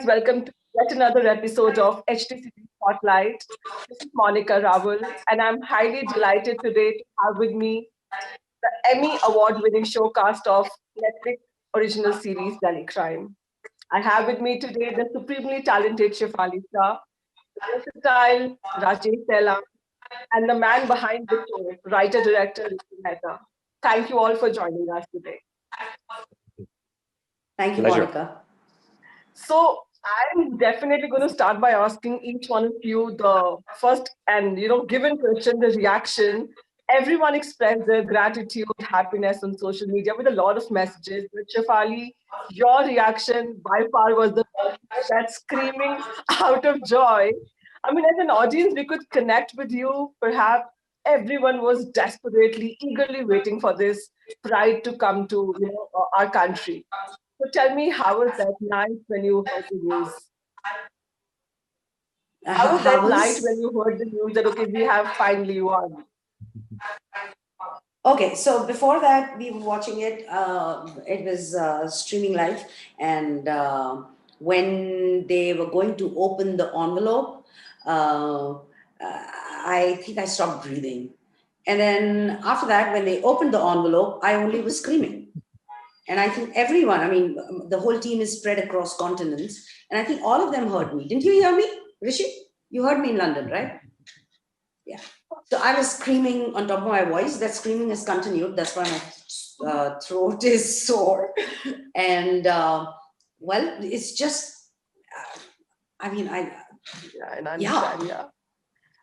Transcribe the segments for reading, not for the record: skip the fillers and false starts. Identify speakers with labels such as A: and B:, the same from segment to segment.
A: guys, welcome to yet another episode of HTCP Spotlight. This is Monika Rawal, and I'm highly delighted today to have with me the Emmy Award winning showcast of Netflix original series Delhi Crime. I have with me today the supremely talented Shefali Shah, the versatile Rajesh and the man behind the show, writer-director Richie Mehta. Thank you all for joining us today.
B: Thank you,
C: Pleasure.
B: Monica.
A: So I'm definitely going to start by asking each one of you the first and given question, the reaction. Everyone expressed their gratitude, happiness on social media with a lot of messages. But Shefali, your reaction by far was the that screaming out of joy. I mean, as an audience, we could connect with you. Perhaps everyone was desperately, eagerly waiting for this pride to come to our country. So tell me, how was that night when you heard the news? How was that night when you heard the news that, okay, we have finally won?
B: Okay, so before that, we were watching it. It was streaming live. And when they were going to open the envelope, I think I stopped breathing. And then after that, when they opened the envelope, I only was screaming. And I think everyone, I mean, the whole team is spread across continents. And I think all of them heard me. Didn't you hear me, Rishi? You heard me in London, right? Yeah. So I was screaming on top of my voice. That screaming has continued. That's why my throat is sore. And, well, it's just, I mean,
A: Yeah.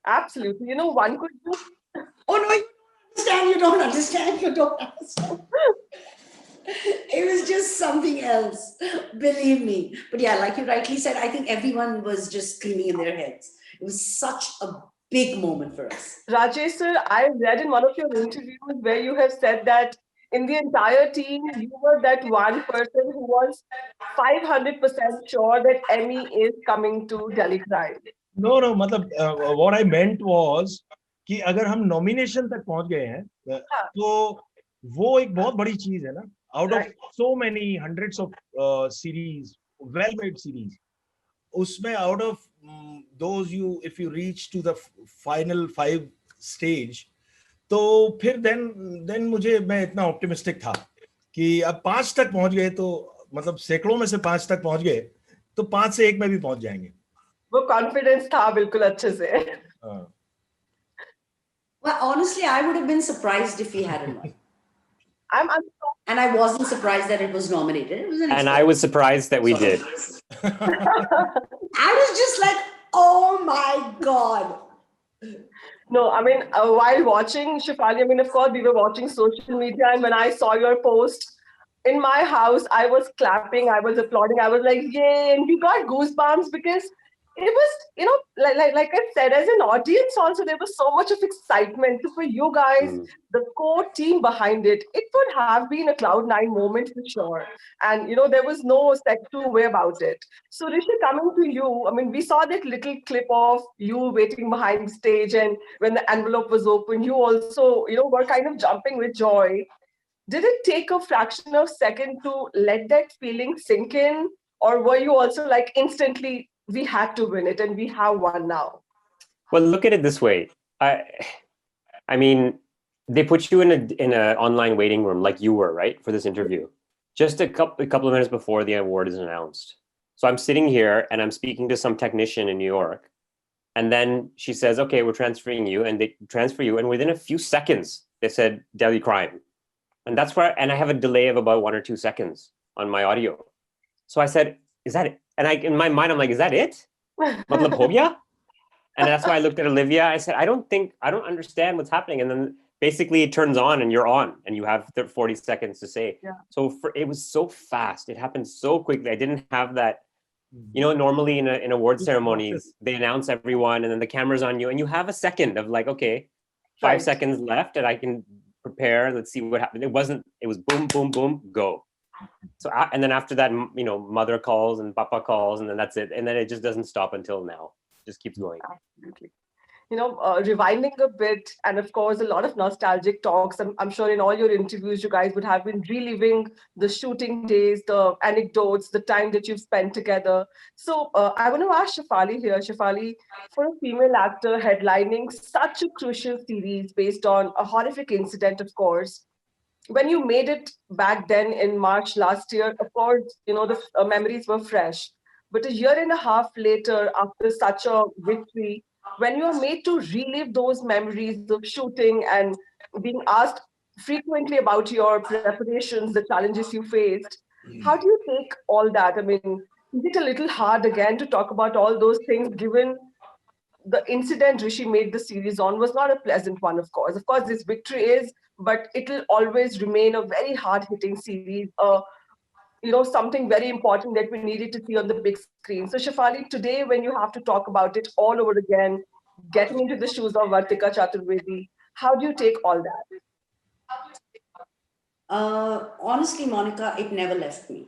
A: Absolutely. One could just...
B: Oh, no, you don't understand. It was just something else, believe me. But yeah, like you rightly said, I think everyone was just screaming in their heads. It was such a big moment for us.
A: Rajesh sir, I read in one of your interviews where you have said that in the entire team, you were that one person who was 500% sure that Emmy is coming to Delhi Crime.
C: No, मतलब what I meant was कि अगर हम nomination तक पहुंच गए हैं तो वो एक बहुत बड़ी चीज है ना. Out of so many hundreds of series, well-made series, उसमें out of those if you reach to the final 5 stage, तो फिर then मैं इतना optimistic था कि अब 5 तक पहुंच गए तो मतलब सैकड़ों में से 5 तक पहुंच गए तो 5 से 1 में भी पहुंच जाएंगे.
A: वो confidence था बिल्कुल अच्छे से.
B: Well, honestly, I would have been surprised if we hadn't won.
A: And
B: I wasn't surprised that it was nominated. It was
C: and I was surprised that we did.
B: I was just like, oh my God.
A: No, I mean, while watching Shefali, I mean, of course, we were watching social media. And when I saw your post in my house, I was clapping, I was applauding, I was like, yay. And we got goosebumps because it was, like I said, as an audience also, there was so much of excitement. So for you guys, the core team behind it, it would have been a Cloud9 moment for sure. And, there was no two way about it. So Rishi, coming to you, I mean, we saw that little clip of you waiting behind the stage, and when the envelope was open, you also, were kind of jumping with joy. Did it take a fraction of a second to let that feeling sink in? Or were you also like instantly, we had to win it and we have won now?
C: Well, look at it this way. I mean, they put you in a online waiting room like you were, right, for this interview, just a couple of minutes before the award is announced. So I'm sitting here and I'm speaking to some technician in New York, and then she says, "Okay, we're transferring you," and they transfer you, and within a few seconds they said Delhi Crime, and that's where, and I have a delay of about 1 or 2 seconds on my audio. So I said, "Is that it?" And in my mind, I'm like, "Is that it? Matlab ho gaya?" And that's why I looked at Olivia. I said, I don't understand what's happening. And then basically it turns on and you're on and you have 40 seconds to say.
A: Yeah.
C: So it was so fast. It happened so quickly. I didn't have that, normally in award ceremonies, they announce everyone and then the camera's on you and you have a second of like, okay, 5 seconds left and I can prepare. Let's see what happened. It was boom, boom, boom, go. So, and then after that, mother calls and papa calls and then that's it. And then it just doesn't stop until now. Just keeps going.
A: Absolutely. rewinding a bit, and of course, a lot of nostalgic talks. I'm sure in all your interviews, you guys would have been reliving the shooting days, the anecdotes, the time that you've spent together. So I want to ask Shefali here. Shefali, for a female actor headlining such a crucial series based on a horrific incident, of course, when you made it back then in March last year, of course, the memories were fresh. But a year and a half later, after such a victory, when you are made to relive those memories of shooting and being asked frequently about your preparations, the challenges you faced, how do you take all that? I mean, is it a little hard again to talk about all those things given the incident Rishi made the series on was not a pleasant one, of course. Of course, this victory is, but it'll always remain a very hard-hitting series. Something very important that we needed to see on the big screen. So, Shefali, today when you have to talk about it all over again, getting into the shoes of Vartika Chaturvedi, how do you take all that?
B: Honestly, Monica, it never left me.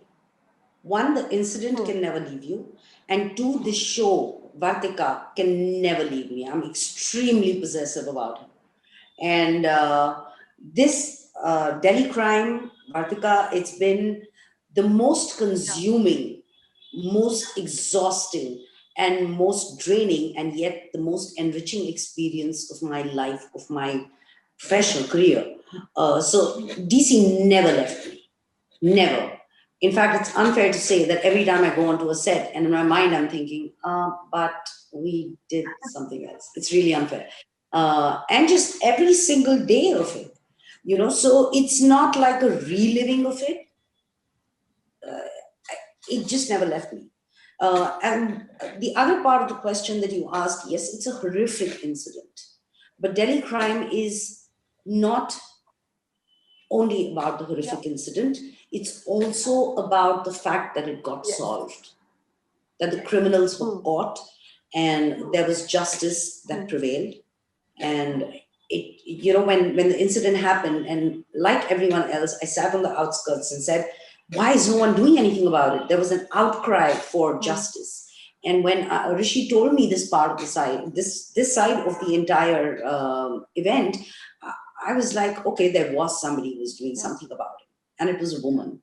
B: One, the incident can never leave you. And two, the show, Vartika, can never leave me. I'm extremely possessive about her. And this Delhi crime, Vartika, it's been the most consuming, most exhausting, and most draining, and yet the most enriching experience of my life, of my professional career. So DC never left me. Never. In fact, it's unfair to say that every time I go onto a set and in my mind I'm thinking, but we did something else. It's really unfair. And just every single day of it, so it's not like a reliving of it. It just never left me. And the other part of the question that you asked, yes, it's a horrific incident. But Delhi crime is not only about the horrific incident, it's also about the fact that it got solved, that the criminals were caught and there was justice that prevailed. And when the incident happened, and like everyone else, I sat on the outskirts and said, why is no one doing anything about it? There was an outcry for justice. And when Rishi told me this part of the side, this side of the entire event, I was like, okay, there was somebody who was doing something about it. And it was a woman.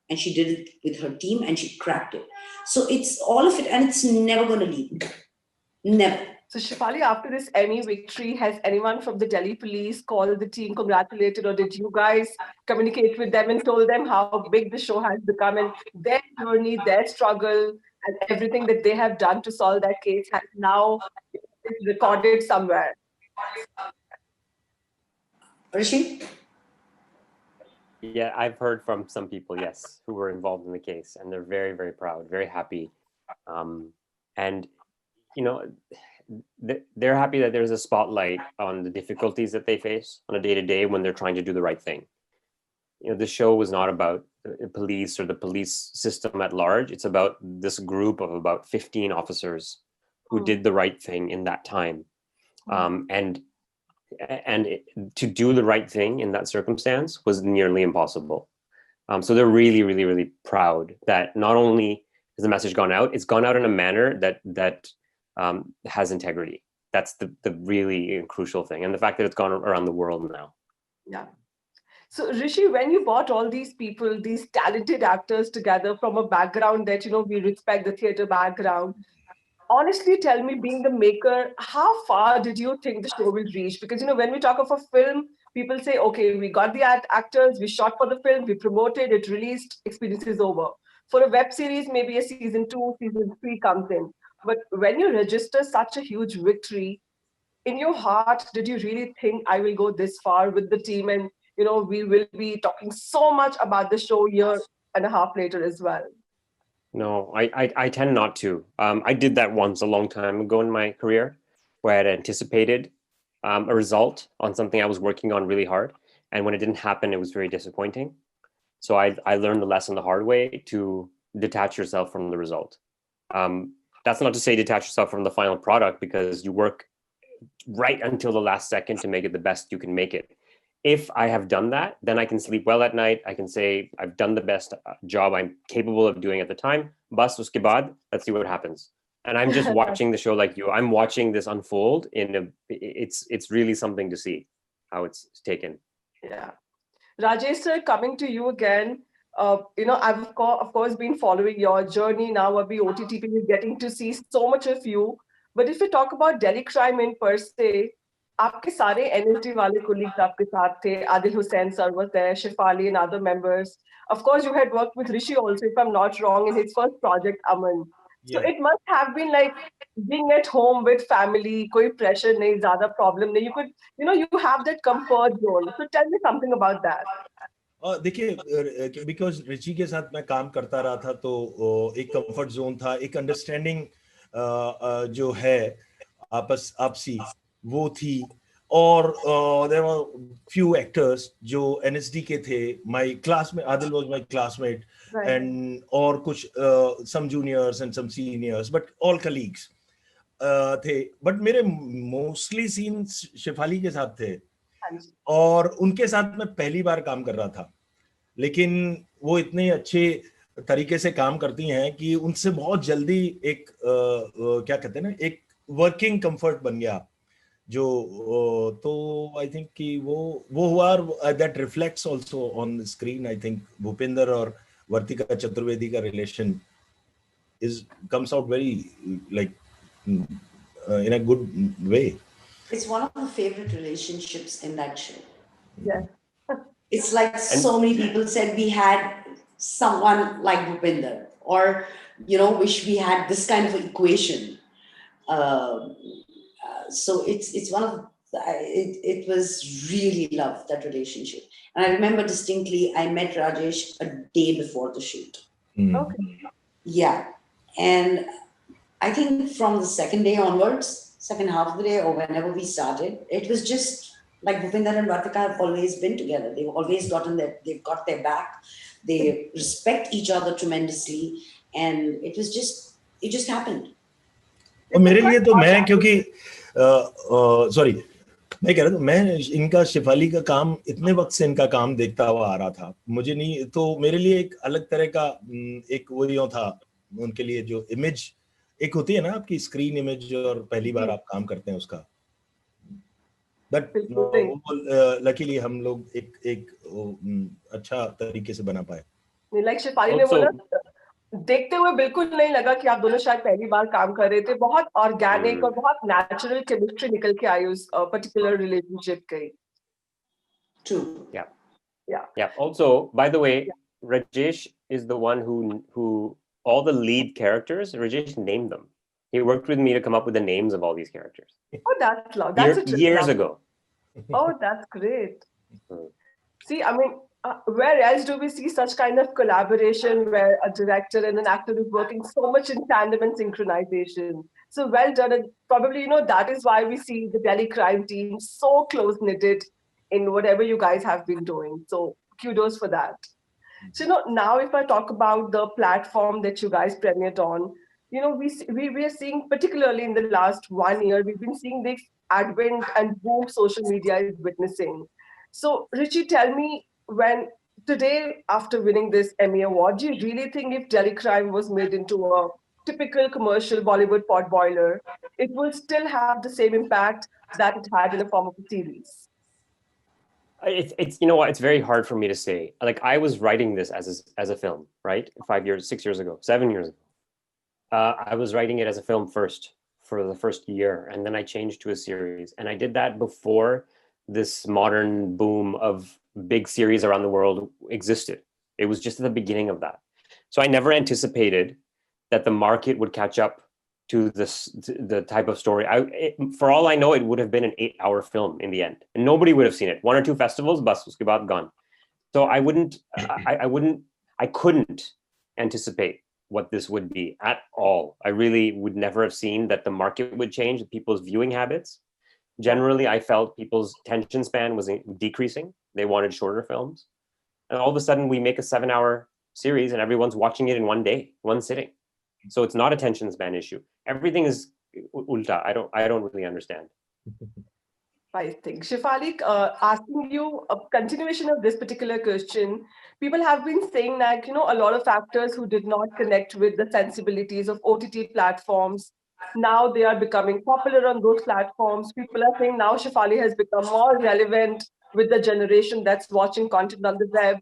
B: And she did it with her team and she cracked it. So it's all of it, and it's never going to leave. Never.
A: So, Shefali, after this Emmy victory, has anyone from the Delhi police called the team, congratulated, or did you guys communicate with them and told them how big the show has become and their journey, their struggle, and everything that they have done to solve that case has now been recorded somewhere?
B: Rishi?
C: Yeah, I've heard from some people, yes, who were involved in the case, and they're very, very proud, very happy. And, they're happy that there's a spotlight on the difficulties that they face on a day-to-day when they're trying to do the right thing. The show was not about the police or the police system at large. It's about this group of about 15 officers who did the right thing in that time. And to do the right thing in that circumstance was nearly impossible. So they're really, really, really proud that not only has the message gone out, it's gone out in a manner that has integrity. That's the really crucial thing. And the fact that it's gone around the world now.
A: Yeah. So Rishi, when you brought all these people, these talented actors together from a background that, we respect, the theater background, honestly tell me, being the maker, how far did you think the show will reach? Because, when we talk of a film, people say, okay, we got the actors, we shot for the film, we promoted, it released, experience is over. For a web series, maybe a season 2, season 3 comes in. But when you register such a huge victory, in your heart, did you really think I will go this far with the team? And, we will be talking so much about the show year and a half later as well.
C: No, I tend not to. I did that once a long time ago in my career, where I had anticipated a result on something I was working on really hard. And when it didn't happen, it was very disappointing. So I learned the lesson the hard way to detach yourself from the result. That's not to say detach yourself from the final product, because you work right until the last second to make it the best you can make it. If I have done that, then I can sleep well at night. I can say I've done the best job I'm capable of doing at the time. Bas uske baad, let's see what happens. And I'm just watching the show like you. I'm watching this unfold it's really something to see how it's taken.
A: Yeah. Rajesh sir, coming to you again. I've of course been following your journey now. Abhi OTT is getting to see so much of you. But if we talk about Delhi crime in per se, आपके सारे NSD वाले colleagues आपके साथ थे. Adil Hussain sir was there, Shefali and other members. Of course, you had worked with Rishi also, if I'm not wrong, in his first project, Aman. So
D: Yeah.
A: it must have been like being at home with family, कोई pressure नहीं, ज़्यादा problem नहीं. You have that comfort zone. So tell me something about that.
D: देखिए because Richie के साथ मैं काम करता रहा था तो एक कंफर्ट जोन था, एक अंडरस्टैंडिंग जो है आपसी वो थी. और देयर वर फ्यू एक्टर्स जो एनएसडी के थे. My classmate Adil was my classmate and और कुछ some juniors and some seniors but all colleagues थे. बट मेरे मोस्टली सीन्स शेफाली के साथ थे और उनके साथ मैं पहली बार काम कर रहा था. लेकिन वो इतने अच्छे तरीके से काम करती हैं कि उनसे बहुत जल्दी एक क्या कहते हैं ना, एक वर्किंग कंफर्ट बन गया जो. तो आई थिंक कि वो हुआ. That reflects also on the screen. I think Bhupendra और वर्तिका चतुर्वेदी का relation comes out very like in a good way.
B: It's one of the favorite relationships in that show.
A: Yeah.
B: It's like so many people said we had someone like Bhupendra, or wish we had this kind of equation. So it's one of it was really loved, that relationship. And I remember distinctly I met Rajesh a day before the shoot.
A: Okay.
B: Yeah, and I think from the second day onwards, second half of the day or whenever we started, it was just like Bhupendra and Vartika have always been together. They've always they've got their back. They respect each other tremendously, and it just happened.
D: और मेरे लिए तो मैं क्योंकि sorry मैं कह रहा था, मैं इनका शेफाली का काम इतने वक्त से इनका काम देखता हुआ आ रहा था. मुझे नहीं, तो मेरे लिए एक अलग तरह का एक वो था उनके लिए, जो इमेज एक होती है ना आपकी स्क्रीन इमेज, और पहली बार आप काम करते हैं उसका. बट लकीली हम लोग एक अच्छा तरीके से बना पाए.
A: लाइक शेफाली ने बोला, देखते हुए बिल्कुल नहीं लगा कि आप दोनों शायद पहली बार काम कर रहे थे. बहुत ऑर्गेनिक और बहुत नेचुरल केमिस्ट्री निकल के आई उस पर्टिकुलर रिलेशनशिप की.
B: True.
C: Yeah. Also, by the way, Rajesh is the one who all the lead characters, Rajesh named them. He worked with me to come up with the names of all these characters.
A: Oh, that's love. That's
C: years ago.
A: Oh, that's great. See, I mean, where else do we see such kind of collaboration where a director and an actor is working so much in tandem and synchronization? So well done. And probably, that is why we see the Delhi crime team so close-knitted in whatever you guys have been doing. So kudos for that. So, now if I talk about the platform that you guys premiered on, we are seeing, particularly in the last 1 year, we've been seeing this advent and boom social media is witnessing. So, Richie, tell me, when today, after winning this Emmy Award, do you really think if Delhi crime was made into a typical commercial Bollywood potboiler, it will still have the same impact that it had in the form of a series?
C: It's it's very hard for me to say. Like, I was writing this as a film, right? 5 years, 6 years ago, 7 years ago. I was writing it as a film first for the first year, and then I changed to a series. And I did that before this modern boom of big series around the world existed. It was just at the beginning of that. So I never anticipated that the market would catch up to the type of story. For all I know, it would have been an 8-hour film in the end, and nobody would have seen it. 1 or 2 festivals, bas uske baad gone. So I couldn't anticipate what this would be at all. I really would never have seen that the market would change, people's viewing habits. Generally, I felt people's attention span was decreasing. They wanted shorter films. And all of a sudden, we make a 7-hour series and everyone's watching it in one day, one sitting. So it's not a attention span issue. Everything is ulta. I don't really understand.
A: Right thing. Shefali, asking you a continuation of this particular question, people have been saying that, a lot of actors who did not connect with the sensibilities of OTT platforms, now they are becoming popular on those platforms. People are saying now Shefali has become more relevant with the generation that's watching content on the web.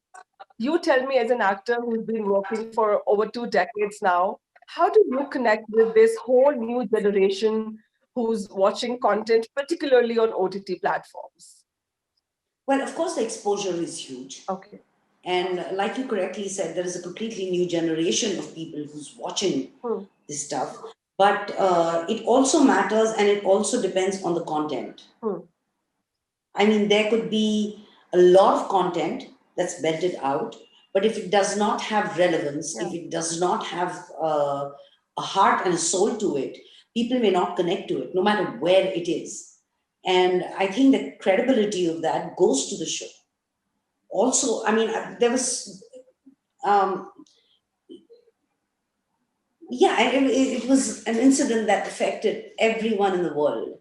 A: You tell me, as an actor who's been working for over 2 decades now, how do you connect with this whole new generation who's watching content, particularly on OTT platforms?
B: Well, of course, the exposure is huge.
A: Okay.
B: And like you correctly said, there is a completely new generation of people who's watching this stuff. But it also matters, and it also depends on the content. I mean, there could be a lot of content that's belted out, but if it does not have relevance, if it does not have a heart and a soul to it, people may not connect to it, no matter where it is. And I think the credibility of that goes to the show. Also, I mean, there was, it was an incident that affected everyone in the world.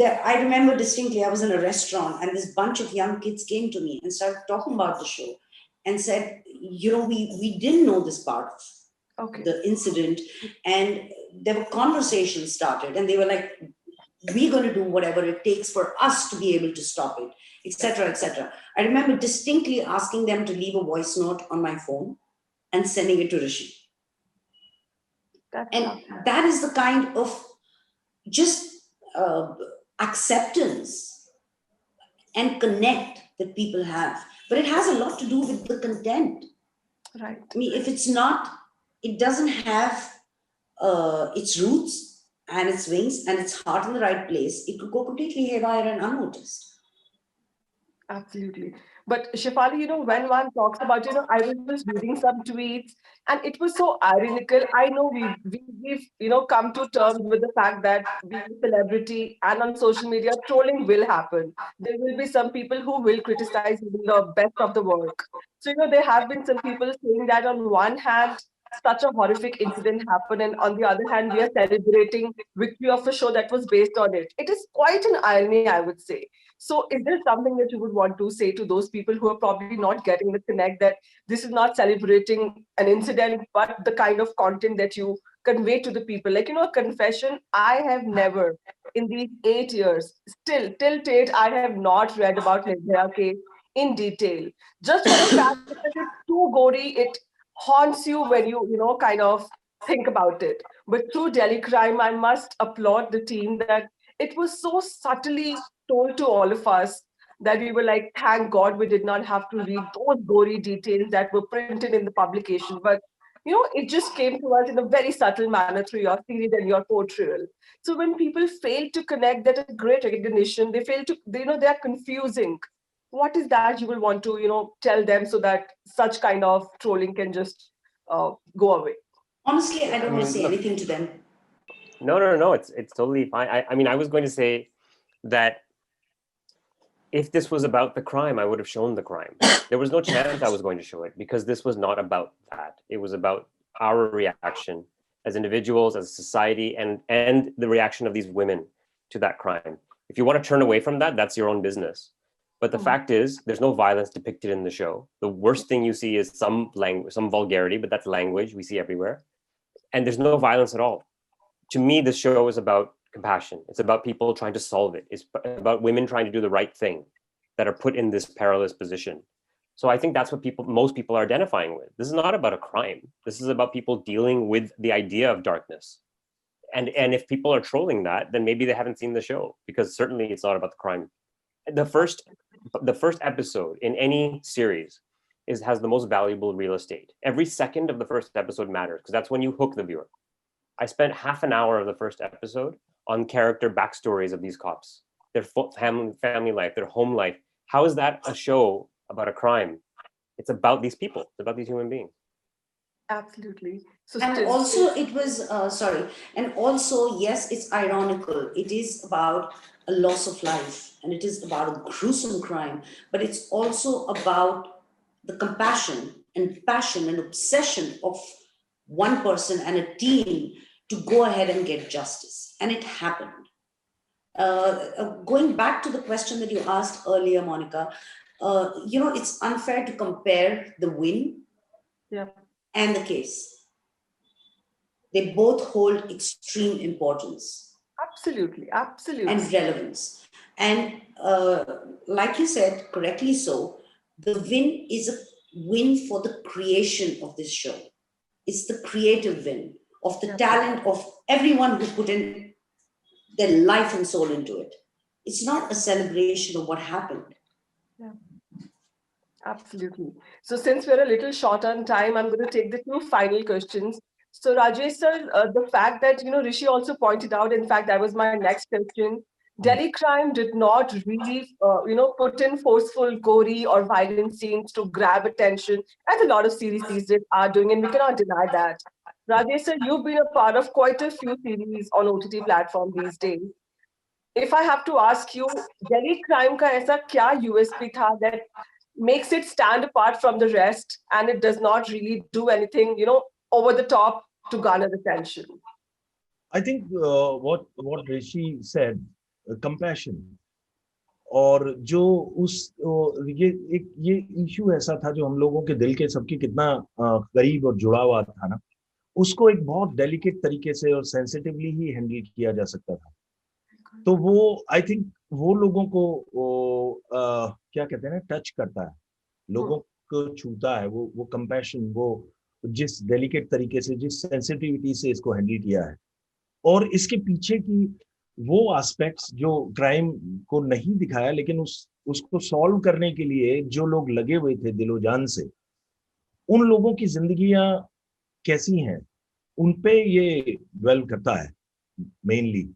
B: I remember distinctly, I was in a restaurant and this bunch of young kids came to me and started talking about the show and said, we didn't know this part of the incident. And there were conversations started and they were like, we're going to do whatever it takes for us to be able to stop it, etc., etc. I remember distinctly asking them to leave a voice note on my phone and sending it to Rishi. That is the kind of just acceptance and connect that people have. But it has a lot to do with the content.
A: Right.
B: I mean, if it's not, it doesn't have its roots and its wings and its heart in the right place, it could go completely haywire and unnoticed.
A: Absolutely. But Shefali, when one talks about, I was just reading some tweets and it was so ironical. I know we've come to terms with the fact that being a celebrity and on social media, trolling will happen. There will be some people who will criticize even the best of the work. So, there have been some people saying that on one hand, such a horrific incident happened, and on the other hand, we are celebrating victory of a show that was based on it. It is quite an irony, I would say. So is there something that you would want to say to those people who are probably not getting the connect, that this is not celebrating an incident, but the kind of content that you convey to the people? Like, a confession, I have never, in these 8 years, still, till date, I have not read about Nirbhaya case in detail. Just for the fact that it's too gory, it haunts you when you kind of think about it. But through Delhi Crime, I must applaud the team that it was so subtly told to all of us that we were like, thank God we did not have to read those gory details that were printed in the publication. But it just came to us in a very subtle manner through your series and your portrayal. So when people fail to connect that a great recognition, they fail to, they are confusing. What is that you will want to, tell them so that such kind of trolling can just go away?
B: Honestly, I don't want to say anything to them.
C: No. It's totally fine. I mean, I was going to say that if this was about the crime, I would have shown the crime. There was no chance I was going to show it because this was not about that. It was about our reaction as individuals, as a society, and the reaction of these women to that crime. If you want to turn away from that, that's your own business. But the fact is, there's no violence depicted in the show. The worst thing you see is some language, some vulgarity, but that's language we see everywhere. And there's no violence at all. To me, this show is about compassion. It's about people trying to solve it. It's about women trying to do the right thing that are put in this perilous position. So I think that's what most people are identifying with. This is not about a crime. This is about people dealing with the idea of darkness. And if people are trolling that, then maybe they haven't seen the show, because certainly it's not about the crime. The first episode in any series has the most valuable real estate. Every second of the first episode matters because that's when you hook the viewer. I spent half an hour of the first episode on character backstories of these cops, their family life, their home life. How is that a show about a crime? It's about these people. It's about these human beings.
A: Absolutely. So
B: and also it was, and also, yes, it's ironical. It is about a loss of life and it is about a gruesome crime, but it's also about the compassion and passion and obsession of one person and a team to go ahead and get justice. And it happened. Going back to the question that you asked earlier, Monika, it's unfair to compare the win and the case. They both hold extreme importance.
A: Absolutely, absolutely.
B: And relevance. And like you said, correctly so, the win is a win for the creation of this show. It's the creative win of the talent of everyone who put in their life and soul into it. It's not a celebration of what happened.
A: Yeah. Absolutely. So since we're a little short on time, I'm going to take the 2 final questions. So Rajesh sir, the fact that, Rishi also pointed out, in fact, that was my next question. Delhi Crime did not really, put in forceful, gory or violent scenes to grab attention, as a lot of series these days are doing, and we cannot deny that. Rajesh sir, you've been a part of quite a few series on OTT platform these days. If I have to ask you, Delhi Crime ka aisa kya USP tha that makes it stand apart from the rest, and it does not really do anything, over the top to garner attention?
D: I think what Rishi said, compassion. और जो ये issue ऐसा था जो हम लोगों के दिल के सबके कितना करीब और जुड़ा हुआ था ना, उसको एक बहुत डेलिकेट तरीके से और सेंसिटिवली ही हैंडल किया जा सकता था. तो वो आई थिंक वो लोगों को क्या कहते हैं ना, टच करता है, लोगों को छूता है, वो कंपैशन, वो जिस डेलिकेट तरीके से, जिस सेंसिटिविटी से इसको हैंडल किया है, और इसके पीछे की वो एस्पेक्ट्स जो क्राइम को नहीं दिखाया, लेकिन उसको सॉल्व करने के लिए जो लोग लगे हुए थे दिलो जान से, उन लोगों की जिंदगियां कैसी हैं, उन पे ये ड्वेल करता है mainly,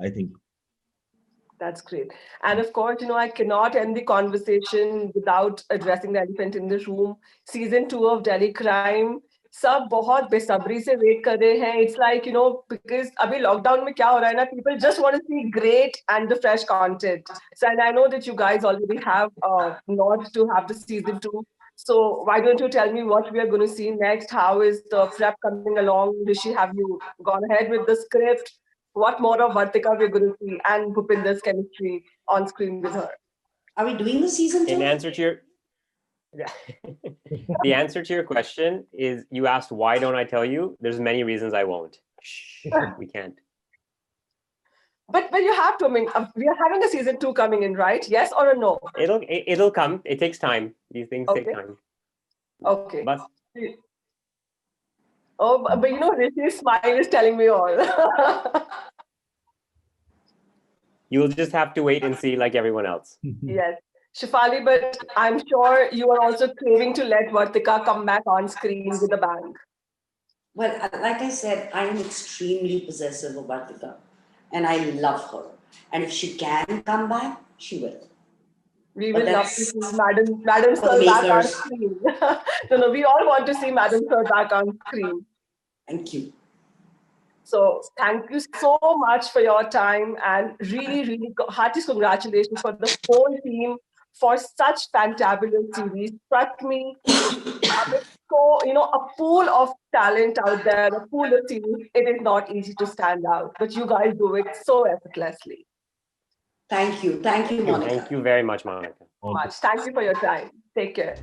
D: I think.
A: That's great. And of course, I cannot end the conversation without addressing the elephant in the room. Season 2 of Delhi Crime. सब बहुत बेसब्री से वेट कर रहे हैं. It's like, because अभी लॉकडाउन में क्या हो रहा है ना, people just want to see great and the fresh content. So, and I know that you guys already have not to have the season 2. So why don't you tell me what we are going to see next? How is the prep coming along? Rishi, have you gone ahead with the script? What more of Vartika we're going to see, and Bhupendra's chemistry on screen with her?
B: Are we doing the season 2?
C: In answer to your the answer to your question is, you asked why don't I tell you? There's many reasons I won't. Shh, we can't.
A: But you have to. I mean, we are having a season 2 coming in, right? Yes or a no?
C: It'll come. It takes time. These things take time.
A: Okay.
C: But
A: Rishi's smile is telling me all.
C: You'll just have to wait and see, like everyone else.
A: Yes. Shefali, but I'm sure you are also craving to let Vartika come back on screen with a bang.
B: Well, like I said, I am extremely possessive of Vartika, and I love her. And if she can come back, she will.
A: We will love to see Madam Sir back on screen. No, we all want to see Madam Sir back on screen.
B: Thank you.
A: So thank you so much for your time, and really, really heartiest congratulations for the whole team for such fantabulous series. Trust me, so a pool of talent out there, a pool of series. It is not easy to stand out, but you guys do it so effortlessly.
B: Thank you, Monika.
C: Thank you very much, Monika.
A: Thank you for your time. Take care.